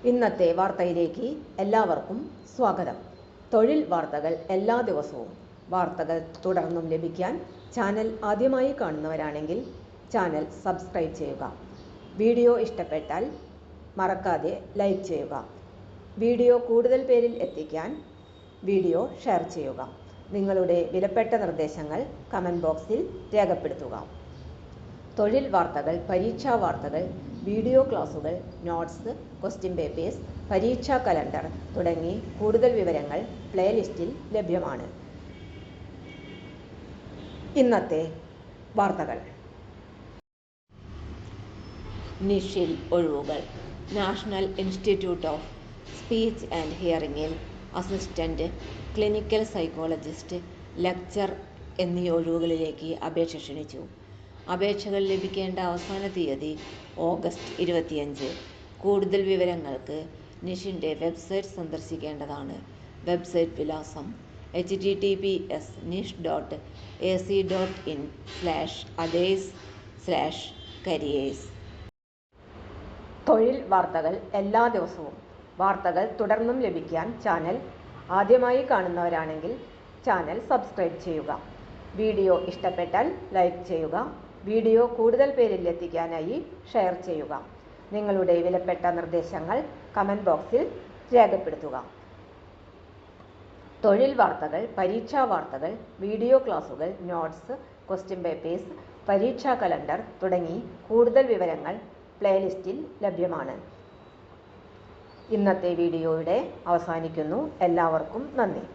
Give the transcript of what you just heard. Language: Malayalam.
ഇന്നത്തെ വാർത്തയിലേക്ക് എല്ലാവർക്കും സ്വാഗതം. തൊഴിൽ വാർത്തകൾ എല്ലാ ദിവസവും വാർത്തകൾ തുടർന്നും ലഭിക്കാൻ ചാനൽ ആദ്യമായി കാണുന്നവരാണെങ്കിൽ ചാനൽ സബ്സ്ക്രൈബ് ചെയ്യുക. വീഡിയോ ഇഷ്ടപ്പെട്ടാൽ മറക്കാതെ ലൈക്ക് ചെയ്യുക. വീഡിയോ കൂടുതൽ പേരിൽ എത്തിക്കാൻ വീഡിയോ ഷെയർ ചെയ്യുക. നിങ്ങളുടെ വിലപ്പെട്ട നിർദ്ദേശങ്ങൾ കമൻറ്റ് ബോക്സിൽ രേഖപ്പെടുത്തുക. തൊഴിൽ വാർത്തകൾ, പരീക്ഷാ വാർത്തകൾ, വീഡിയോ ക്ലാസുകൾ, നോട്ട്സ്, ക്വസ്റ്റ്യൻ പേപ്പേഴ്സ്, പരീക്ഷാ കലണ്ടർ തുടങ്ങി കൂടുതൽ വിവരങ്ങൾ പ്ലേലിസ്റ്റിൽ ലഭ്യമാണ്. ഇന്നത്തെ വാർത്തകൾ. നിഷിൽ ഒഴിവുകൾ. National institute of speech and ഹിയറിംഗിൽ അസിസ്റ്റന്റ് ക്ലിനിക്കൽ സൈക്കോളജിസ്റ്റ്, ലെക്ചർ എന്നീ ഒഴിവുകളിലേക്ക് അപേക്ഷ ക്ഷണിച്ചു. അപേക്ഷകൾ ലഭിക്കേണ്ട അവസാന തീയതി ഓഗസ്റ്റ് 25. കൂടുതൽ വിവരങ്ങൾക്ക് നിഷിൻ്റെ വെബ്സൈറ്റ് സന്ദർശിക്കേണ്ടതാണ്. വെബ്സൈറ്റ് വിലാസം https://nish.ac.in/others/careers. തൊഴിൽ വാർത്തകൾ എല്ലാ ദിവസവും വാർത്തകൾ തുടർന്നും ലഭിക്കാൻ ചാനൽ ആദ്യമായി കാണുന്നവരാണെങ്കിൽ ചാനൽ സബ്സ്ക്രൈബ് ചെയ്യുക. വീഡിയോ ഇഷ്ടപ്പെട്ടാൽ ലൈക്ക് ചെയ്യുക. വീഡിയോ കൂടുതൽ പേരിൽ എത്തിക്കാനായി ഷെയർ ചെയ്യുക. നിങ്ങളുടെ വിലപ്പെട്ട നിർദ്ദേശങ്ങൾ കമൻറ്റ് ബോക്സിൽ രേഖപ്പെടുത്തുക. തൊഴിൽ വാർത്തകൾ, പരീക്ഷാ വാർത്തകൾ, വീഡിയോ ക്ലാസുകൾ, നോട്ട്സ്, ക്വസ്റ്റ്യൻ പേപ്പേഴ്സ്, പരീക്ഷാ കലണ്ടർ തുടങ്ങി കൂടുതൽ വിവരങ്ങൾ പ്ലേലിസ്റ്റിൽ ലഭ്യമാണ്. ഇന്നത്തെ വീഡിയോയുടെ അവസാനിക്കുന്നു. എല്ലാവർക്കും നന്ദി.